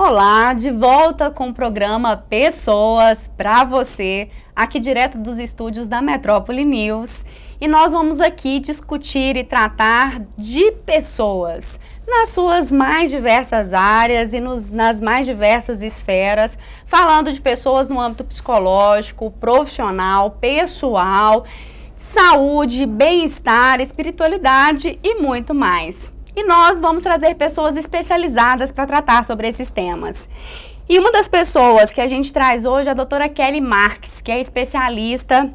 Olá, de volta com o programa Pessoas para você, aqui direto dos estúdios da Metrópole News. E nós vamos aqui discutir e tratar de pessoas nas suas mais diversas áreas e nas mais diversas esferas, falando de pessoas no âmbito psicológico, profissional, pessoal, saúde, bem-estar, espiritualidade e muito mais. E nós vamos trazer pessoas especializadas para tratar sobre esses temas. E uma das pessoas que a gente traz hoje é a doutora Kelly Marques, que é especialista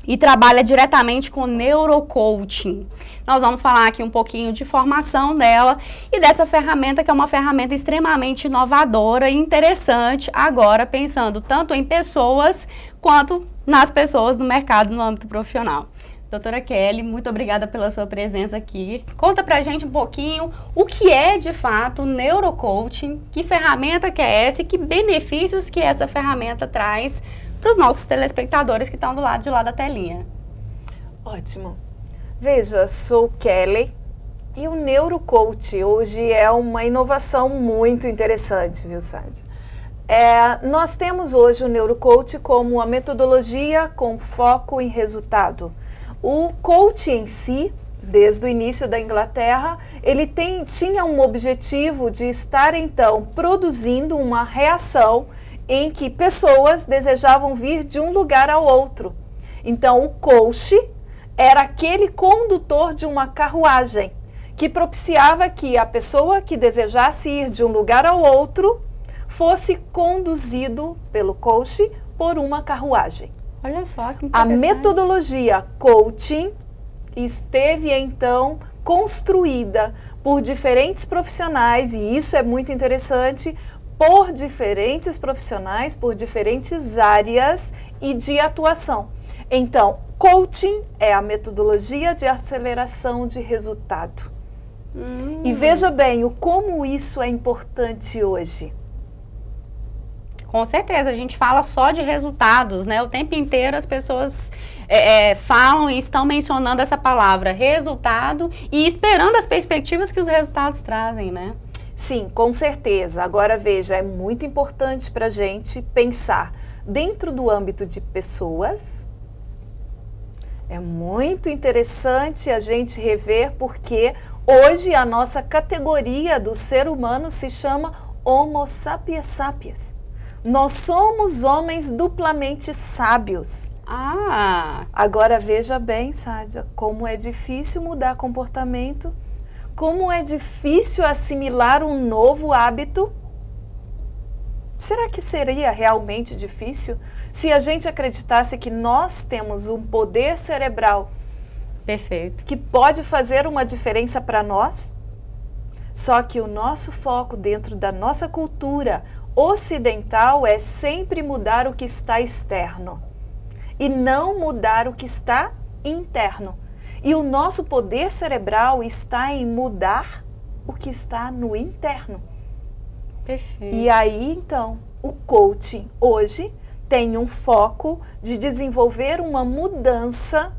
e trabalha diretamente com neurocoaching. Nós vamos falar aqui um pouquinho de formação dela e dessa ferramenta, que é uma ferramenta extremamente inovadora e interessante, agora pensando tanto em pessoas quanto nas pessoas no mercado, no âmbito profissional. Doutora Kelly, muito obrigada pela sua presença aqui. Conta pra gente um pouquinho o que é de fato neurocoaching, que ferramenta que é essa e que benefícios que essa ferramenta traz para os nossos telespectadores que estão do lado de lá da telinha. Ótimo. Veja, sou Kelly e o neurocoaching hoje é uma inovação muito interessante, viu, Sádia? Nós temos hoje o neurocoaching como uma metodologia com foco em resultado. O coach em si, desde o início da Inglaterra, ele tinha um objetivo de estar então produzindo uma reação em que pessoas desejavam vir de um lugar ao outro. Então o coach era aquele condutor de uma carruagem que propiciava que a pessoa que desejasse ir de um lugar ao outro fosse conduzido pelo coach por uma carruagem. Olha só que interessante. A metodologia coaching esteve então construída por diferentes profissionais, e isso é muito interessante, por diferentes profissionais, por diferentes áreas e de atuação. Então, coaching é a metodologia de aceleração de resultado. E veja bem como isso é importante hoje. Com certeza, a gente fala só de resultados, né? O tempo inteiro as pessoas falam e estão mencionando essa palavra, resultado, e esperando as perspectivas que os resultados trazem, né? Sim, com certeza. Agora veja, é muito importante para a gente pensar dentro do âmbito de pessoas. É muito interessante a gente rever porque hoje a nossa categoria do ser humano se chama Homo sapiens sapiens. Nós somos homens duplamente sábios. Agora veja bem, Sádia, como é difícil mudar comportamento, como é difícil assimilar um novo hábito. Será que seria realmente difícil se a gente acreditasse que nós temos um poder cerebral que pode fazer uma diferença para nós? Só que o nosso foco dentro da nossa cultura ocidental é sempre mudar o que está externo e não mudar o que está interno. E o nosso poder cerebral está em mudar o que está no interno. Perfeito. E aí, então, o coaching hoje tem um foco de desenvolver uma mudança,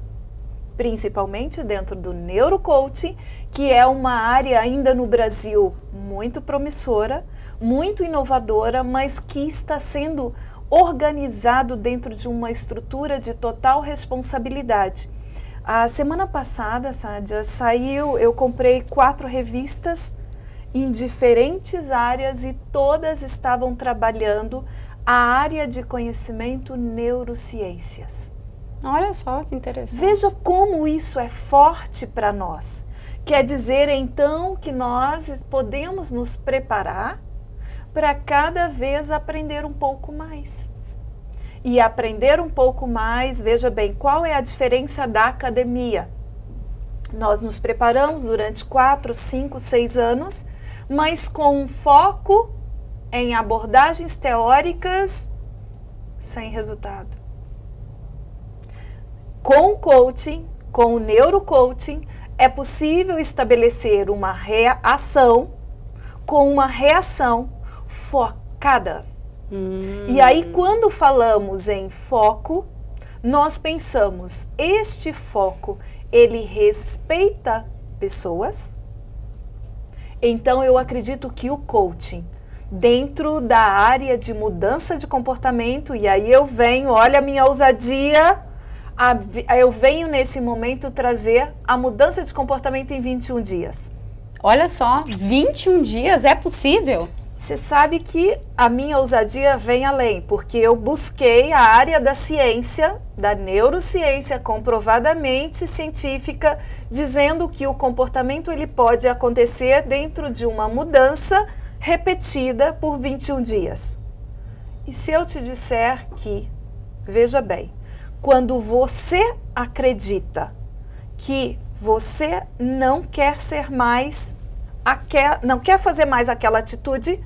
principalmente dentro do neurocoaching, que é uma área ainda no Brasil muito promissora, muito inovadora, mas que está sendo organizado dentro de uma estrutura de total responsabilidade. A semana passada, Sádia, eu comprei 4 revistas em diferentes áreas e todas estavam trabalhando a área de conhecimento neurociências. Olha só que interessante. Veja como isso é forte para nós. Quer dizer, então, que nós podemos nos preparar para cada vez aprender um pouco mais. E aprender um pouco mais, veja bem, qual é a diferença da academia? Nós nos preparamos durante 4, 5, 6 anos, mas com um foco em abordagens teóricas sem resultado. Com o coaching, com o neurocoaching, é possível estabelecer uma reação com uma reação focada. E aí, quando falamos em foco, nós pensamos, este foco, ele respeita pessoas? Então, eu acredito que o coaching dentro da área de mudança de comportamento, e aí eu venho, olha a minha ousadia, eu venho nesse momento trazer a mudança de comportamento em 21 dias. Olha só, 21 dias, é possível? Você sabe que a minha ousadia vem além, porque eu busquei a área da ciência, da neurociência comprovadamente científica, dizendo que o comportamento ele pode acontecer dentro de uma mudança repetida por 21 dias. E se eu te disser que, veja bem, quando você acredita que você não quer ser mais, não quer fazer mais aquela atitude,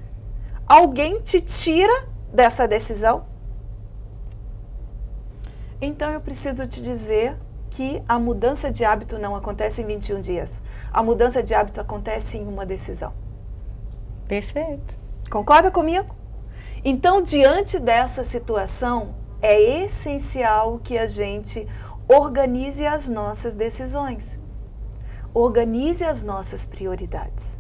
alguém te tira dessa decisão? Então eu preciso te dizer que a mudança de hábito não acontece em 21 dias. A mudança de hábito acontece em uma decisão. Perfeito. Concorda comigo? Então, diante dessa situação, é essencial que a gente organize as nossas decisões. Organize as nossas prioridades.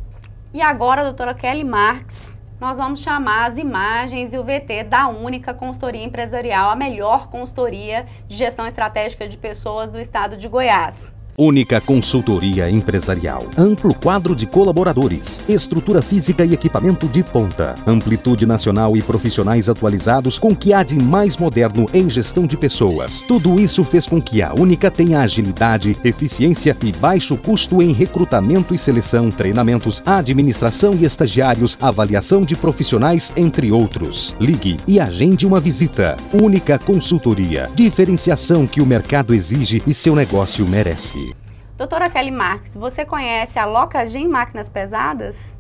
E agora, doutora Kelly Marques, nós vamos chamar as imagens e o VT da Única Consultoria Empresarial, a melhor consultoria de gestão estratégica de pessoas do estado de Goiás. Única Consultoria Empresarial. Amplo quadro de colaboradores, estrutura física e equipamento de ponta, amplitude nacional e profissionais atualizados com o que há de mais moderno em gestão de pessoas. Tudo isso fez com que a Única tenha agilidade, eficiência e baixo custo em recrutamento e seleção, treinamentos, administração e estagiários, avaliação de profissionais, entre outros. Ligue e agende uma visita. Única Consultoria. Diferenciação que o mercado exige e seu negócio merece. Doutora Kelly Marques, você conhece a Locagem Máquinas Pesadas?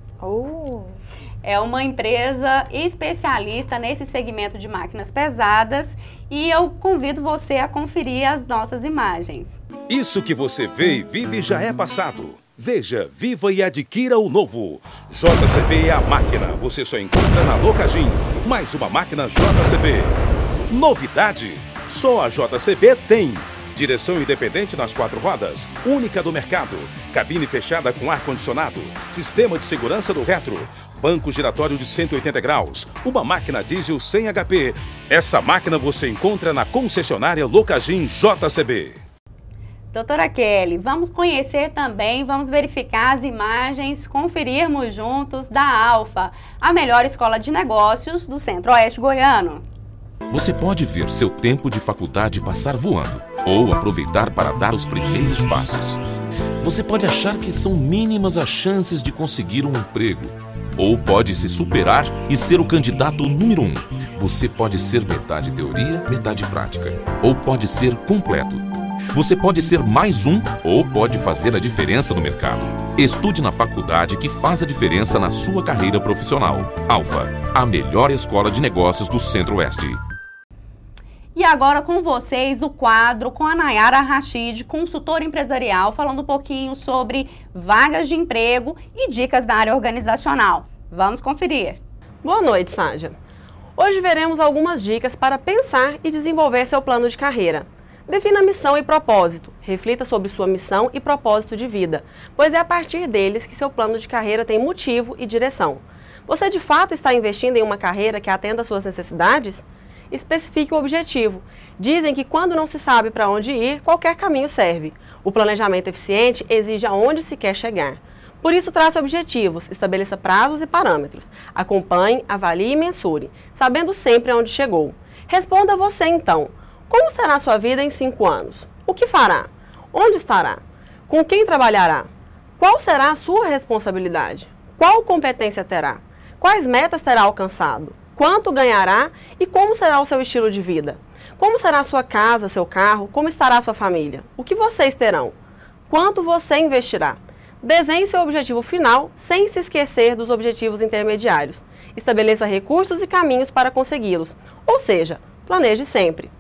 É uma empresa especialista nesse segmento de máquinas pesadas e eu convido você a conferir as nossas imagens. Isso que você vê e vive já é passado. Veja, viva e adquira o novo. JCB é a máquina. Você só encontra na Locagem. Mais uma máquina JCB. Novidade, só a JCB tem. Direção independente nas 4 rodas, única do mercado, cabine fechada com ar-condicionado, sistema de segurança do retro, banco giratório de 180 graus, uma máquina diesel 100 HP. Essa máquina você encontra na concessionária Locagem JCB. Doutora Kelly, vamos conhecer também, vamos verificar as imagens, conferirmos juntos da Alfa, a melhor escola de negócios do Centro-Oeste goiano. Você pode ver seu tempo de faculdade passar voando ou aproveitar para dar os primeiros passos. Você pode achar que são mínimas as chances de conseguir um emprego ou pode se superar e ser o candidato número 1. Você pode ser metade teoria, metade prática ou pode ser completo. Você pode ser mais um ou pode fazer a diferença no mercado. Estude na faculdade que faz a diferença na sua carreira profissional. Alfa, a melhor escola de negócios do Centro-Oeste. E agora com vocês o quadro com a Nayara Rachid, consultora empresarial, falando um pouquinho sobre vagas de emprego e dicas da área organizacional. Vamos conferir. Boa noite, Sádia. Hoje veremos algumas dicas para pensar e desenvolver seu plano de carreira. Defina missão e propósito. Reflita sobre sua missão e propósito de vida, pois é a partir deles que seu plano de carreira tem motivo e direção. Você de fato está investindo em uma carreira que atenda às suas necessidades? Especifique o objetivo. Dizem que quando não se sabe para onde ir, qualquer caminho serve. O planejamento eficiente exige aonde se quer chegar. Por isso, trace objetivos, estabeleça prazos e parâmetros. Acompanhe, avalie e mensure, sabendo sempre aonde chegou. Responda você então. Como será a sua vida em 5 anos? O que fará? Onde estará? Com quem trabalhará? Qual será a sua responsabilidade? Qual competência terá? Quais metas terá alcançado? Quanto ganhará e como será o seu estilo de vida? Como será a sua casa, seu carro? Como estará a sua família? O que vocês terão? Quanto você investirá? Desenhe seu objetivo final sem se esquecer dos objetivos intermediários. Estabeleça recursos e caminhos para consegui-los, ou seja, planeje sempre.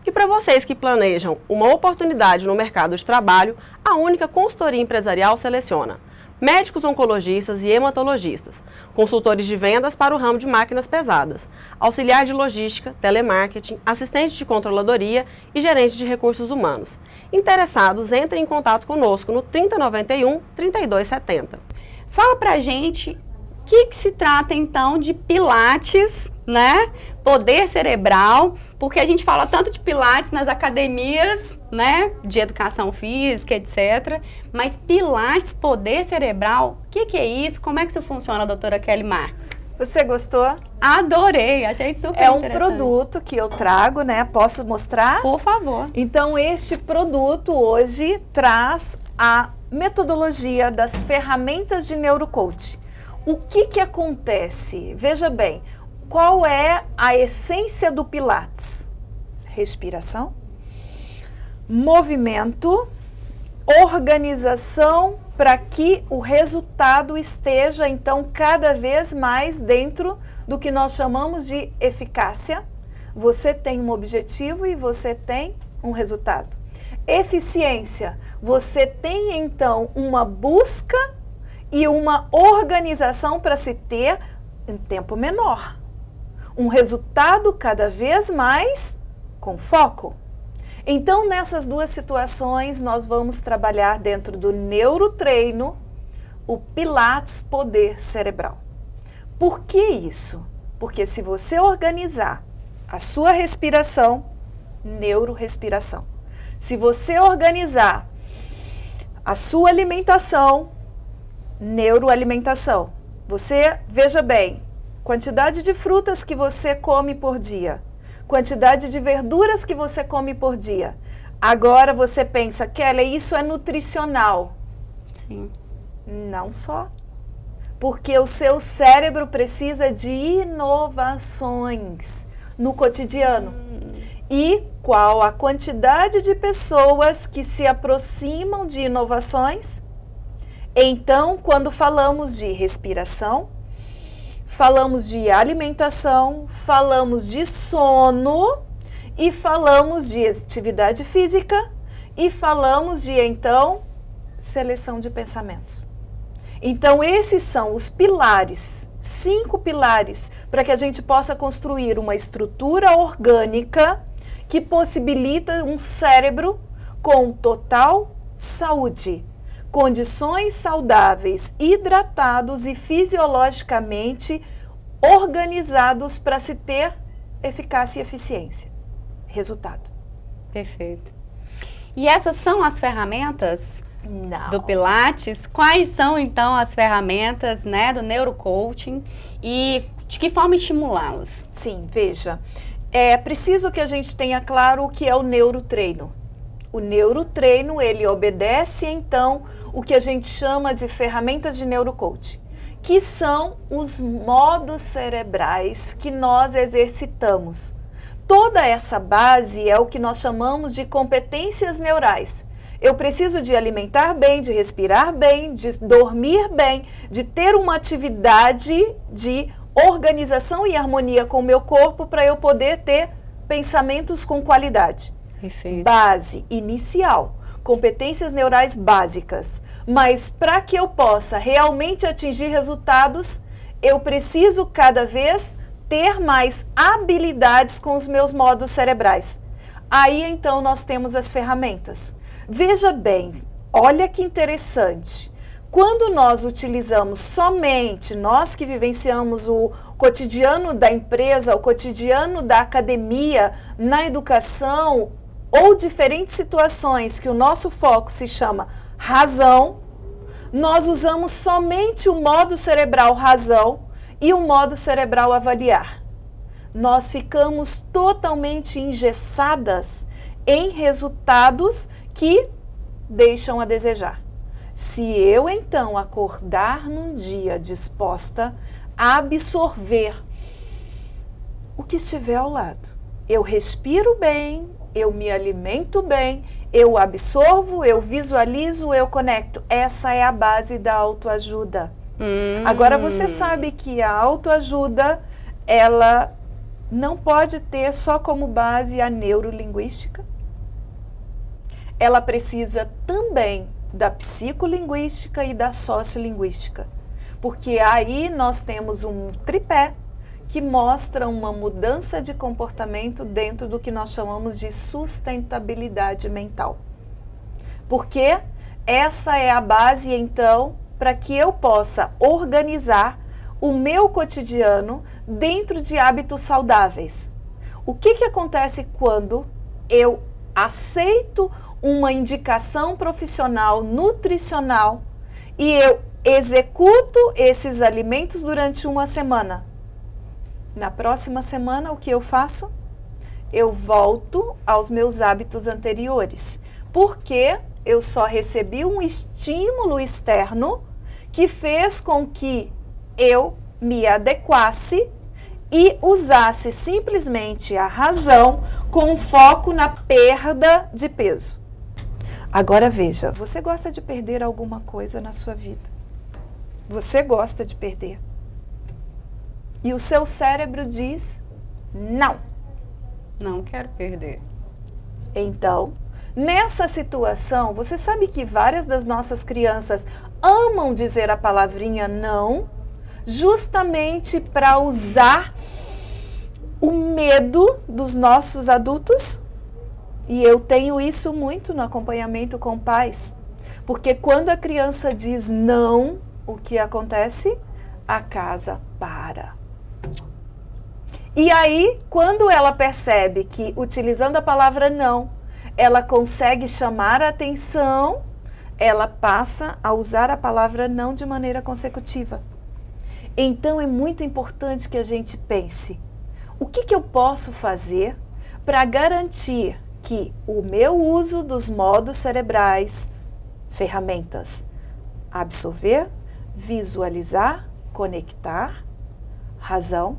E para vocês que planejam uma oportunidade no mercado de trabalho, a Única Consultoria Empresarial seleciona médicos oncologistas e hematologistas, consultores de vendas para o ramo de máquinas pesadas, auxiliar de logística, telemarketing, assistente de controladoria e gerente de recursos humanos. Interessados, entrem em contato conosco no 3091 3270. Fala pra gente que se trata então de Pilates, né? Poder cerebral, porque a gente fala tanto de Pilates nas academias, né? De educação física, etc. Mas Pilates, poder cerebral, o que é isso? Como é que isso funciona, doutora Kelly Marques? Você gostou? Adorei, achei super interessante. interessante. É um produto que eu trago, né? Posso mostrar? Por favor. Então, este produto hoje traz a metodologia das ferramentas de neurocoach. O que acontece? Veja bem, qual é a essência do Pilates? Respiração, movimento, organização para que o resultado esteja, então, cada vez mais dentro do que nós chamamos de eficácia. Você tem um objetivo e você tem um resultado. Eficiência, você tem, então, uma busca e uma organização para se ter em tempo menor. Um resultado cada vez mais com foco. Então, nessas duas situações, nós vamos trabalhar dentro do neurotreino o Pilates Poder Cerebral. Por que isso? Porque se você organizar a sua respiração, neurorespiração. Se você organizar a sua alimentação, neuroalimentação. Você, veja bem, quantidade de frutas que você come por dia, quantidade de verduras que você come por dia. Agora você pensa, Kelly, isso é nutricional. Sim. Não só. Porque o seu cérebro precisa de inovações no cotidiano. E qual a quantidade de pessoas que se aproximam de inovações? Então, quando falamos de respiração, falamos de alimentação, falamos de sono e falamos de atividade física e falamos de, então, seleção de pensamentos. Então, esses são os pilares, 5 pilares, para que a gente possa construir uma estrutura orgânica que possibilita um cérebro com total saúde, condições saudáveis, hidratados e fisiologicamente organizados para se ter eficácia e eficiência. Resultado. Perfeito. E essas são as ferramentas Não. do Pilates? Quais são, então, as ferramentas, né, do neurocoaching e de que forma estimulá-los? Sim, veja, é preciso que a gente tenha claro o que é o neurotreino. O neurotreino, ele obedece, então, o que a gente chama de ferramentas de neurocoaching, que são os modos cerebrais que nós exercitamos. Toda essa base é o que nós chamamos de competências neurais. Eu preciso de alimentar bem, de respirar bem, de dormir bem, de ter uma atividade de organização e harmonia com o meu corpo para eu poder ter pensamentos com qualidade. Perfeito. Base inicial, competências neurais básicas. Mas para que eu possa realmente atingir resultados, eu preciso cada vez ter mais habilidades com os meus modos cerebrais. Aí então nós temos as ferramentas. Veja bem, olha que interessante. Quando nós utilizamos somente, nós que vivenciamos o cotidiano da empresa, o cotidiano da academia, na educação, ou diferentes situações que o nosso foco se chama razão, nós usamos somente o modo cerebral razão e o modo cerebral avaliar. Nós ficamos totalmente engessadas em resultados que deixam a desejar. Se eu, então, acordar num dia disposta a absorver o que estiver ao lado, eu respiro bem, eu me alimento bem, eu absorvo, eu visualizo, eu conecto. Essa é a base da autoajuda. Agora, você sabe que a autoajuda, ela não pode ter só como base a neurolinguística. Ela precisa também da psicolinguística e da sociolinguística, porque aí nós temos um tripé que mostra uma mudança de comportamento dentro do que nós chamamos de sustentabilidade mental. Porque essa é a base, então, para que eu possa organizar o meu cotidiano dentro de hábitos saudáveis. O que acontece quando eu aceito uma indicação profissional nutricional e eu executo esses alimentos durante uma semana? Na próxima semana, o que eu faço? Eu volto aos meus hábitos anteriores, porque eu só recebi um estímulo externo que fez com que eu me adequasse e usasse simplesmente a razão com foco na perda de peso. Agora veja, você gosta de perder alguma coisa na sua vida? Você gosta de perder? E o seu cérebro diz, não. Não quero perder. Então, nessa situação, você sabe que várias das nossas crianças amam dizer a palavrinha não, justamente para usar o medo dos nossos adultos? E eu tenho isso muito no acompanhamento com pais. Porque quando a criança diz não, o que acontece? A casa para. E aí, quando ela percebe que, utilizando a palavra não, ela consegue chamar a atenção, ela passa a usar a palavra não de maneira consecutiva. Então, é muito importante que a gente pense, o que eu posso fazer para garantir que o meu uso dos modos cerebrais, ferramentas, absorver, visualizar, conectar, razão,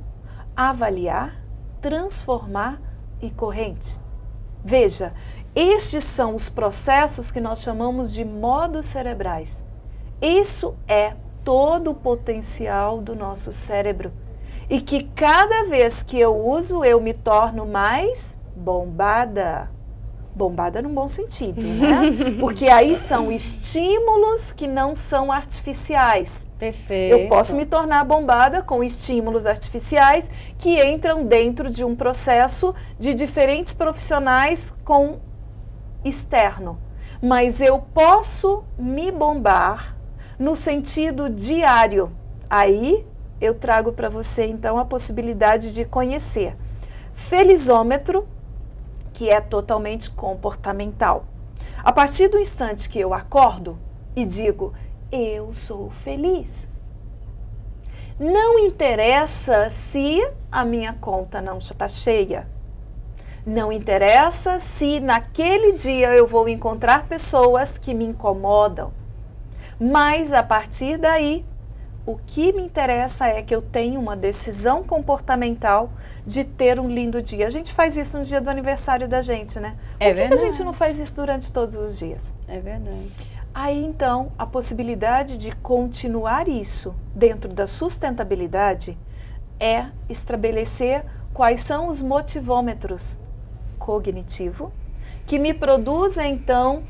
avaliar, transformar e corrente. Veja, estes são os processos que nós chamamos de modos cerebrais. Isso é todo o potencial do nosso cérebro. E que cada vez que eu uso, eu me torno mais bombada. Bombada no bom sentido, né? Porque aí são estímulos que não são artificiais. Perfeito. Eu posso me tornar bombada com estímulos artificiais que entram dentro de um processo de diferentes profissionais com externo. Mas eu posso me bombar no sentido diário. Aí eu trago para você então a possibilidade de conhecer Felizômetro, que é totalmente comportamental. A partir do instante que eu acordo e digo, eu sou feliz. Não interessa se a minha conta não está cheia. Não interessa se naquele dia eu vou encontrar pessoas que me incomodam. Mas a partir daí, o que me interessa é que eu tenho uma decisão comportamental de ter um lindo dia. A gente faz isso no dia do aniversário da gente, né? Por que a gente não faz isso durante todos os dias? É verdade. Aí, então, a possibilidade de continuar isso dentro da sustentabilidade é estabelecer quais são os motivômetros cognitivo que me produzem, então,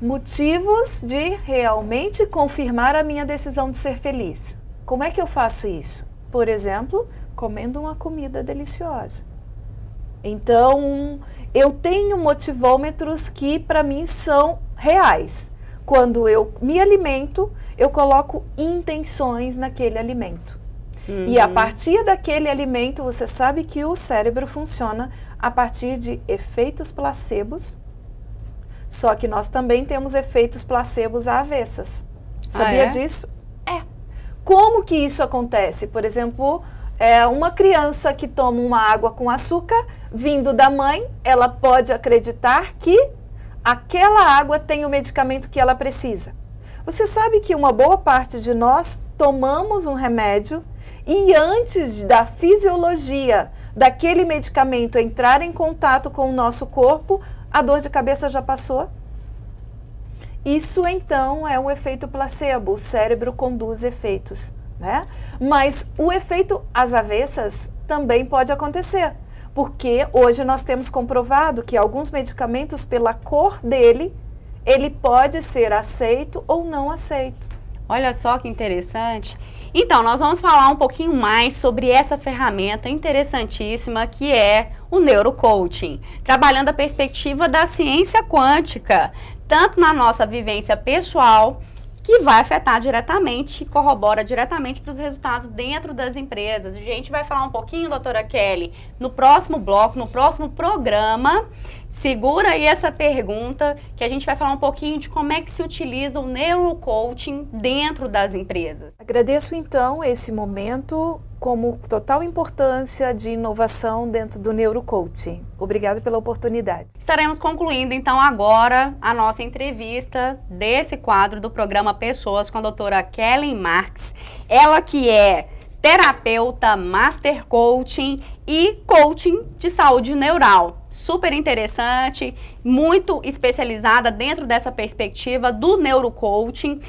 motivos de realmente confirmar a minha decisão de ser feliz. Como é que eu faço isso? Por exemplo, comendo uma comida deliciosa. Então, eu tenho motivômetros que para mim são reais. Quando eu me alimento, eu coloco intenções naquele alimento. E a partir daquele alimento, você sabe que o cérebro funciona a partir de efeitos placebos. Só que nós também temos efeitos placebos avessas. Sabia disso? É. Como que isso acontece? Por exemplo, uma criança que toma uma água com açúcar, vindo da mãe, ela pode acreditar que aquela água tem o medicamento que ela precisa. Você sabe que uma boa parte de nós tomamos um remédio e antes da fisiologia daquele medicamento entrar em contato com o nosso corpo, a dor de cabeça já passou? Isso, então, é um efeito placebo. O cérebro conduz efeitos, né? Mas o efeito às avessas também pode acontecer. Porque hoje nós temos comprovado que alguns medicamentos, pela cor dele, ele pode ser aceito ou não aceito. Olha só que interessante. Então, nós vamos falar um pouquinho mais sobre essa ferramenta interessantíssima que é o neurocoaching, trabalhando a perspectiva da ciência quântica, tanto na nossa vivência pessoal que vai afetar diretamente, corrobora diretamente para os resultados dentro das empresas. A gente vai falar um pouquinho, doutora Kelly, no próximo bloco, no próximo programa. Segura aí essa pergunta, que a gente vai falar um pouquinho de como é que se utiliza o neurocoaching dentro das empresas. Agradeço então esse momento como total importância de inovação dentro do neurocoaching. Obrigada pela oportunidade. Estaremos concluindo então agora a nossa entrevista desse quadro do programa Pessoas com a doutora Kelly Marques. Ela que é terapeuta, master coaching e coaching de saúde neural. Super interessante, muito especializada dentro dessa perspectiva do neurocoaching.